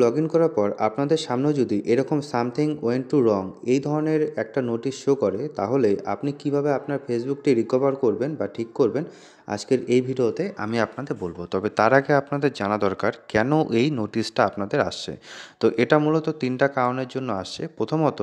Login করার পর আপনাদের সামনেও যদি এরকম সামথিং ওয়েন্ট টু রং এই ধরনের একটা নোটিশ শো করে, তাহলে আপনি কিভাবে আপনার ফেসবুকটি রিকভার করবেন বা ঠিক করবেন, আজকের এই ভিডিওতে আমি আপনাদের বলবো। তবে তার আগে আপনাদের জানা দরকার কেন এই নোটিশটা আপনাদের আসছে। তো এটা মূলত ৩টা কারণের জন্য আসছে। প্রথমত,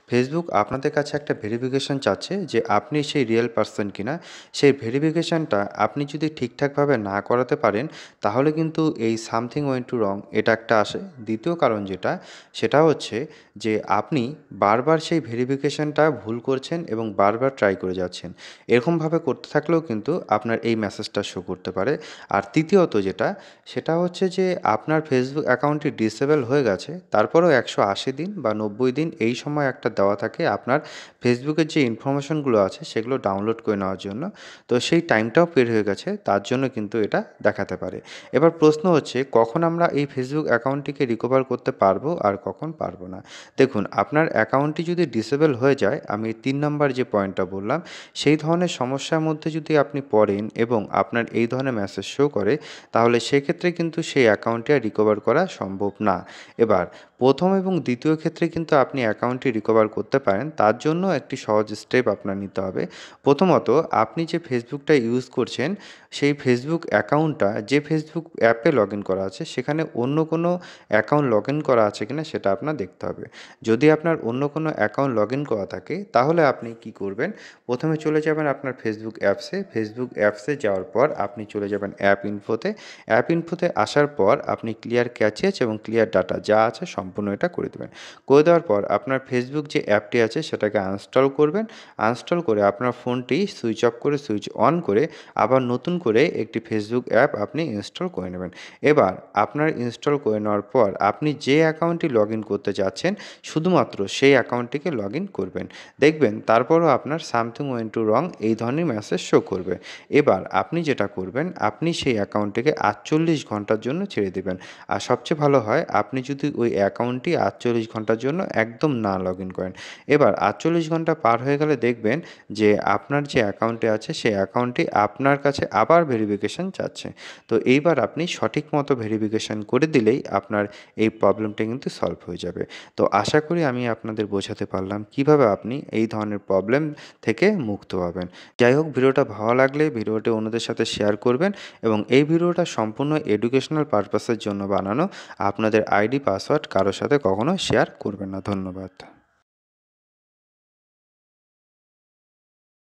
ফেসবুক আপনাদের কাছে একটা ভেরিফিকেশন চাচ্ছে যে আপনি সেই রিয়েল পারসন কিনা। সেই ভেরিফিকেশনটা আপনি যদি ঠিকঠাকভাবে না করাতে পারেন, তাহলে কিন্তু এই সামথিং ওয়েন্ট টু রং এটা একটা আসে। দ্বিতীয় কারণ যেটা, সেটা হচ্ছে যে আপনি বারবার সেই ভেরিফিকেশনটা ভুল করছেন এবং বারবার ট্রাই করে যাচ্ছেন। এরকমভাবে করতে থাকলেও কিন্তু আপনার এই মেসেজটা শো করতে পারে। আর তৃতীয়ত যেটা, সেটা হচ্ছে যে আপনার ফেসবুক অ্যাকাউন্টটি ডিসেবল হয়ে গেছে, তারপরেও ১৮০ দিন বা ৯০ দিন এই সময় একটা দেওয়া থাকে আপনার ফেসবুকের যে ইনফরমেশনগুলো আছে সেগুলো ডাউনলোড করে নেওয়ার জন্য। তো সেই টাইমটাও পের হয়ে গেছে, তার জন্য কিন্তু এটা দেখাতে পারে। এবার প্রশ্ন হচ্ছে, কখন আমরা এই ফেসবুক অ্যাকাউন্টটিকে রিকভার করতে পারবো আর কখন পারবো না। দেখুন, আপনার অ্যাকাউন্টটি যদি ডিসেবল হয়ে যায়, আমি ৩ নাম্বার যে পয়েন্টটা বললাম, সেই ধরনের সমস্যার মধ্যে যদি আপনি পড়েন এবং আপনার এই ধরনের মেসেজ শো করে, তাহলে সেক্ষেত্রে কিন্তু সেই অ্যাকাউন্টটি আর রিকভার করা সম্ভব না। এবার প্রথম এবং দ্বিতীয় ক্ষেত্রে কিন্তু আপনি অ্যাকাউন্টটি রিকভার করতে পারেন। তার জন্য একটি সহজ স্টেপ আপনার নিতে হবে। প্রথমত, আপনি যে ফেসবুকটা ইউজ করছেন, সেই ফেসবুক অ্যাকাউন্টটা যে ফেসবুক অ্যাপে লগইন করা আছে, সেখানে অন্য কোনো অ্যাকাউন্ট লগইন করা আছে কিনা সেটা আপনার দেখতে হবে। যদি আপনার অন্য কোনো অ্যাকাউন্ট লগইন করা থাকে, তাহলে আপনি কি করবেন, প্রথমে চলে যাবেন আপনার ফেসবুক অ্যাপসে। ফেসবুক অ্যাপসে যাওয়ার পর আপনি চলে যাবেন অ্যাপ ইনফোতে। অ্যাপ ইনফোতে আসার পর আপনি ক্লিয়ার ক্যাচেজ এবং ক্লিয়ার ডাটা যা আছে সম্পূর্ণ এটা করে দেবেন। করে দেওয়ার পর আপনার ফেসবুক যে অ্যাপটি আছে সেটাকে আনইনস্টল করবেন। আনইনস্টল করে আপনার ফোনটি সুইচ অফ করে সুইচ অন করে আবার নতুন করে একটি ফেসবুক অ্যাপ আপনি ইনস্টল করে নেবেন। এবার আপনার ইনস্টল করে নেওয়ার পর আপনি যে অ্যাকাউন্টটি লগইন করতে চাচ্ছেন, শুধুমাত্র সেই অ্যাকাউন্টটিকে লগইন করবেন। দেখবেন তারপরও আপনার সামথিং ওয়েন্ট টু রং এই ধরনের মেসেজ শো করবে। এবার আপনি যেটা করবেন, আপনি সেই অ্যাকাউন্টটিকে ৪৮ ঘন্টার জন্য ছেড়ে দেবেন। আর সবচেয়ে ভালো হয় আপনি যদি ওই অ্যাকাউন্টটি ৪৮ ঘন্টার জন্য একদম না লগইন করেন। এবার ৪৮ ঘন্টা পার হয়ে গেলে দেখবেন যে আপনার যে অ্যাকাউন্টটি আছে সেই অ্যাকাউন্টটি আপনার কাছে আবার ভেরিফিকেশন চাচ্ছে। তো এইবার আপনি সঠিক মতো ভেরিফিকেশন করে দিলেই আপনার এই প্রবলেমটা কিন্তু সলভ হয়ে যাবে। তো আশা করি আমি আপনাদের বোঝাতে পারলাম কিভাবে আপনি এই ধরনের প্রবলেম থেকে মুক্ত হবেন। যাই হোক, ভিডিওটা ভালো লাগলে ভিডিওটি অন্যদের সাথে শেয়ার করবেন এবং এই ভিডিওটা সম্পূর্ণ এডুকেশনাল পারপাসের জন্য বানানো। আপনাদের আইডি পাসওয়ার্ড কারো সাথে কখনো শেয়ার করবেন না। ধন্যবাদ।